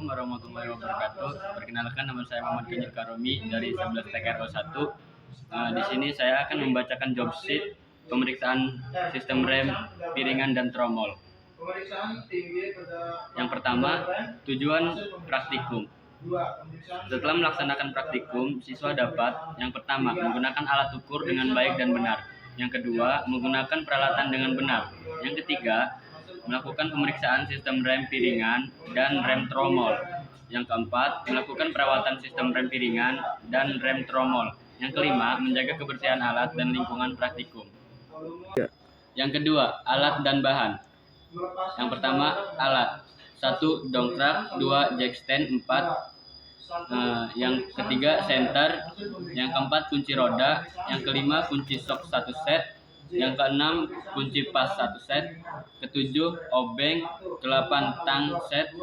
Assalamualaikum warahmatullahi wabarakatuh. Perkenalkan, nama saya Muhammad Kinjil Karomi dari 11 TKRO 1. Di sini saya akan membacakan job sheet pemeriksaan sistem rem, piringan, dan tromol. Yang pertama, tujuan praktikum. Setelah melaksanakan praktikum, siswa dapat yang pertama, menggunakan alat ukur dengan baik dan benar. Yang kedua, menggunakan peralatan dengan benar. Yang ketiga, melakukan pemeriksaan sistem rem piringan dan rem tromol. Yang keempat, melakukan perawatan sistem rem piringan dan rem tromol. Yang kelima, menjaga kebersihan alat dan lingkungan praktikum. Yang kedua, alat dan bahan. Yang pertama, alat. 1. Dongkrak. 2. Jack stand. 4. Yang ketiga, senter. Yang keempat, kunci roda. Yang kelima, kunci sok 1 set. Yang keenam, kunci pas 1 set. Ketujuh, obeng. 8, tang set.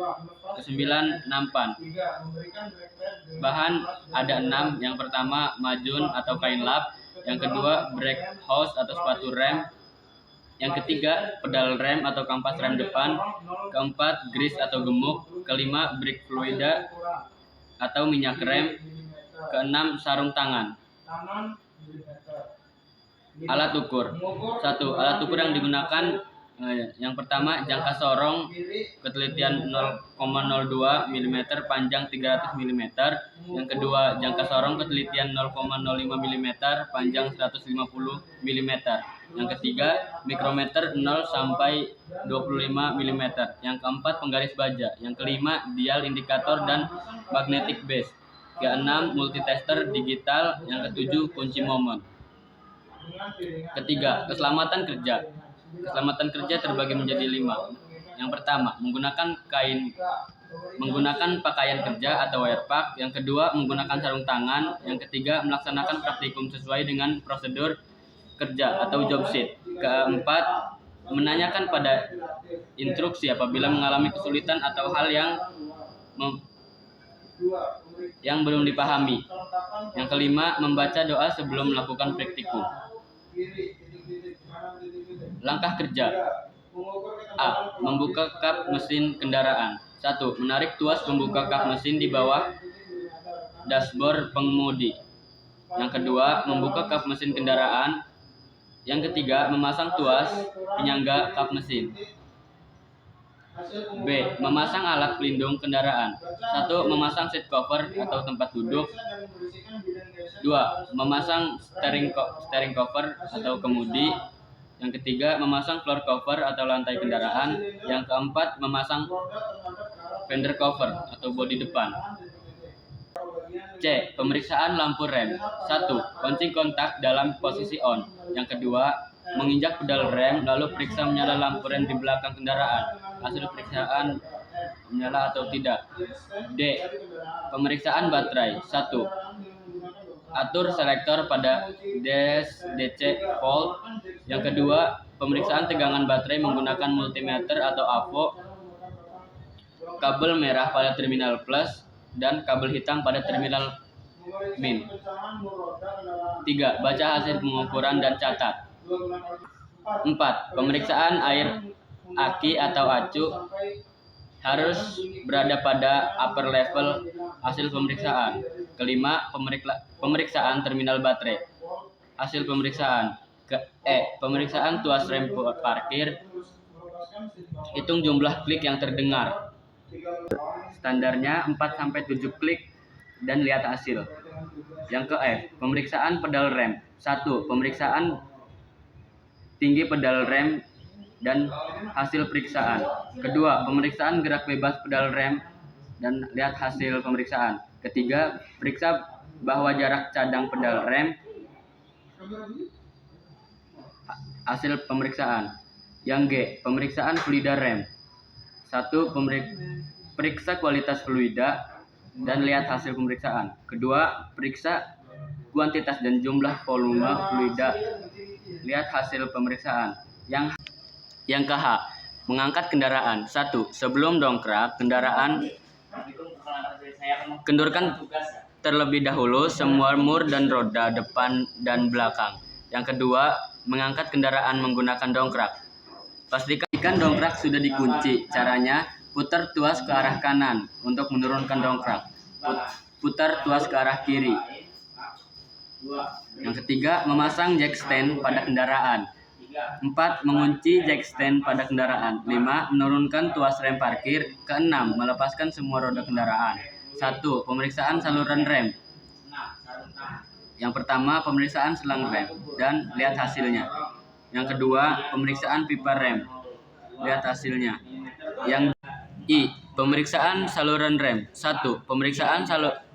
Ke-9, nampan. Bahan ada 6. Yang pertama, majun atau kain lap. Yang kedua, brake hose atau sepatu rem. Yang ketiga, pedal rem atau kampas rem depan. Keempat, grease atau gemuk. Kelima, brake fluida atau minyak rem. Keenam, sarung tangan. Alat ukur. 1. Alat ukur yang digunakan yang pertama, jangka sorong ketelitian 0,02 mm, panjang 300 mm. Yang kedua, jangka sorong ketelitian 0,05 mm, panjang 150 mm. Yang ketiga, mikrometer 0 sampai 25 mm. Yang keempat, penggaris baja. Yang kelima, dial indikator dan magnetic base. Keenam, multitester digital. Yang ketujuh, kunci momen. Ketiga, keselamatan kerja. Keselamatan kerja terbagi menjadi 5. Yang pertama, menggunakan pakaian kerja atau wear pack. Yang kedua, menggunakan sarung tangan. Yang ketiga, melaksanakan praktikum sesuai dengan prosedur kerja atau job sheet. Keempat, menanyakan pada instruksi apabila mengalami kesulitan atau hal yang belum dipahami. Yang kelima, membaca doa sebelum melakukan praktikum. Langkah kerja. A. Membuka kap mesin kendaraan. 1. Menarik tuas pembuka kap mesin di bawah dashboard pengemudi. Yang kedua, membuka kap mesin kendaraan. Yang ketiga, memasang tuas penyangga kap mesin. B. Memasang alat pelindung kendaraan. 1. Memasang seat cover atau tempat duduk. 2. Memasang steering cover atau kemudi. Yang ketiga, memasang floor cover atau lantai kendaraan. Yang keempat, memasang fender cover atau bodi depan. C. Pemeriksaan lampu rem. 1. Kunci kontak dalam posisi on. Yang kedua, menginjak pedal rem lalu periksa menyala lampu rem di belakang kendaraan. Hasil periksaan menyala atau tidak. D. Pemeriksaan baterai. 1. Atur selektor pada DC volt. Yang kedua, pemeriksaan tegangan baterai menggunakan multimeter atau AVO. Kabel merah pada terminal plus dan kabel hitam pada terminal min. 3. Baca hasil pengukuran dan catat. 4. Pemeriksaan air aki atau acu harus berada pada upper level hasil pemeriksaan. Kelima, pemeriksaan terminal baterai. Hasil pemeriksaan. Pemeriksaan tuas rem parkir. Hitung jumlah klik yang terdengar. Standarnya 4-7 klik dan lihat hasil. Yang ke F, pemeriksaan pedal rem. 1. Pemeriksaan tinggi pedal rem dan hasil periksaan. Kedua, pemeriksaan gerak bebas pedal rem dan lihat hasil pemeriksaan. Ketiga, periksa bahwa jarak cadang pedal rem. Hasil pemeriksaan. Yang G, pemeriksaan fluida rem. 1. Periksa kualitas fluida dan lihat hasil pemeriksaan. Kedua, periksa kuantitas dan jumlah volume fluida. Lihat hasil pemeriksaan. Yang ke H, mengangkat kendaraan. 1. Sebelum dongkrak kendaraan, kendurkan terlebih dahulu semua mur dan roda depan dan belakang. Yang kedua, mengangkat kendaraan menggunakan dongkrak. Pastikan dongkrak sudah dikunci. Caranya, Putar tuas ke arah kanan untuk menurunkan dongkrak. Putar tuas ke arah kiri. Yang ketiga, memasang jack stand pada kendaraan. 4. Mengunci jack stand pada kendaraan. 5. Menurunkan tuas rem parkir. Ke-6. Melepaskan semua roda kendaraan. 1. Pemeriksaan saluran rem. Yang pertama, pemeriksaan selang rem dan lihat hasilnya. Yang kedua, pemeriksaan pipa rem. Lihat hasilnya. Yang pemeriksaan saluran rem. 1. Pemeriksaan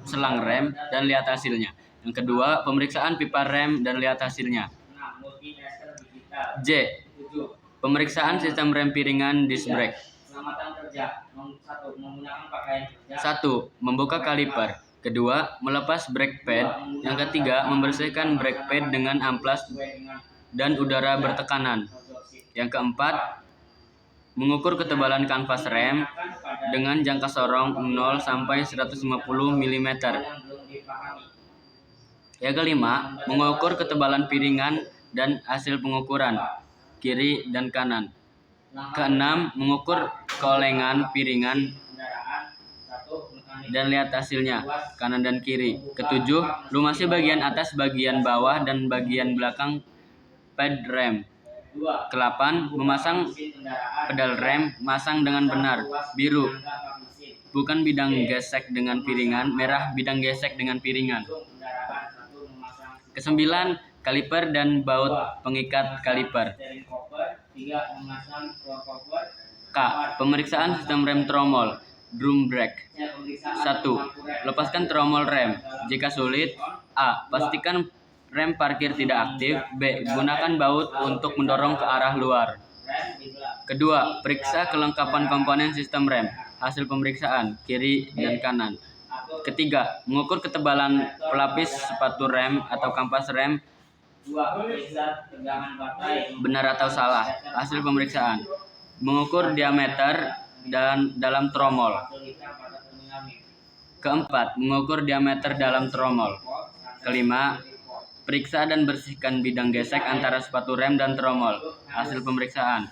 selang rem dan lihat hasilnya. Yang kedua, pemeriksaan pipa rem dan lihat hasilnya. J. Pemeriksaan sistem rem piringan disc brake. 1. Membuka kaliper. Kedua, melepas brake pad. Yang ketiga, membersihkan brake pad dengan amplas dan udara bertekanan. Yang keempat, mengukur ketebalan kanvas rem dengan jangka sorong 0 sampai 150 mm. Yang kelima, mengukur ketebalan piringan dan hasil pengukuran kiri dan kanan. Keenam, mengukur keolengan piringan dan lihat hasilnya kanan dan kiri. Ketujuh, lumasi bagian atas, bagian bawah, dan bagian belakang pad rem. Ke-8, memasang pedal rem, masang dengan benar. Biru, bukan bidang gesek dengan piringan. Merah, bidang gesek dengan piringan. Ke-9, kaliper dan baut pengikat kaliper. K. Pemeriksaan sistem rem tromol, drum brake. 1. Lepaskan tromol rem. Jika sulit, A. Pastikan rem parkir tidak aktif. B. Gunakan baut untuk mendorong ke arah luar. Kedua, periksa kelengkapan komponen sistem rem. Hasil pemeriksaan kiri dan kanan. Ketiga, mengukur ketebalan pelapis sepatu rem atau kampas rem. Benar atau salah. Hasil pemeriksaan. Mengukur diameter dan dalam tromol. Keempat, mengukur diameter dalam tromol. Kelima, periksa dan bersihkan bidang gesek antara sepatu rem dan tromol. Hasil pemeriksaan.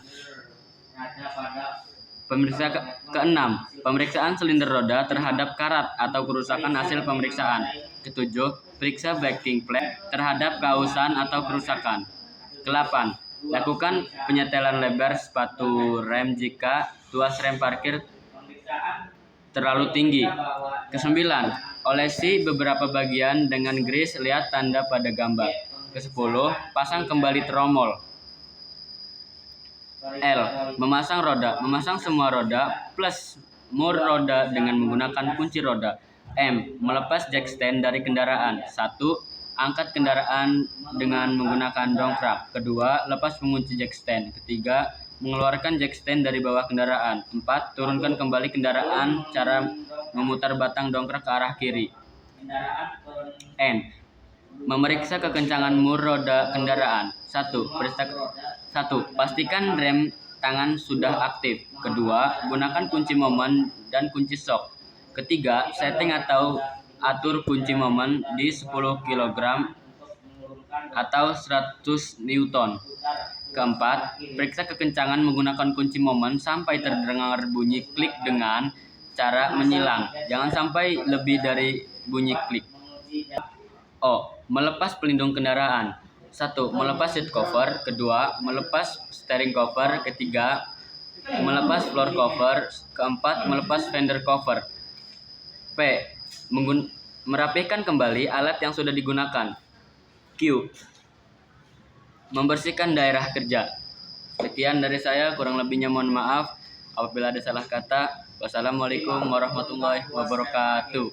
Keenam, pemeriksaan silinder roda terhadap karat atau kerusakan. Hasil pemeriksaan. Ketujuh, periksa backing plate terhadap kausan atau kerusakan. Ke-8, lakukan penyetelan lebar sepatu rem jika tuas rem parkir terlalu tinggi. Ke-9, olesi beberapa bagian dengan grease, lihat tanda pada gambar. Ke-10, pasang kembali tromol. L. Memasang roda. Memasang semua roda plus mur roda dengan menggunakan kunci roda. M. Melepas jack stand dari kendaraan. 1. Angkat kendaraan dengan menggunakan dongkrak. Kedua, lepas pengunci jack stand. Ketiga, mengeluarkan jack stand dari bawah kendaraan. 4. Turunkan kembali kendaraan, cara memutar batang dongkrak ke arah kiri. N. Memeriksa kekencangan mur roda kendaraan. 1. Pastikan rem tangan sudah aktif. Kedua, gunakan kunci momen dan kunci shock. Ketiga, setting atau atur kunci momen di 10 kg atau 100 Newton. Keempat, periksa kekencangan menggunakan kunci momen sampai terdengar bunyi klik dengan cara menyilang. Jangan sampai lebih dari bunyi klik. O. Melepas pelindung kendaraan. 1. Melepas seat cover. Kedua, melepas steering cover. Ketiga, melepas floor cover. Keempat, melepas fender cover. P. Merapikan kembali alat yang sudah digunakan. Q. Membersihkan daerah kerja. Sekian dari saya, kurang lebihnya mohon maaf apabila ada salah kata. Wassalamualaikum warahmatullahi wabarakatuh.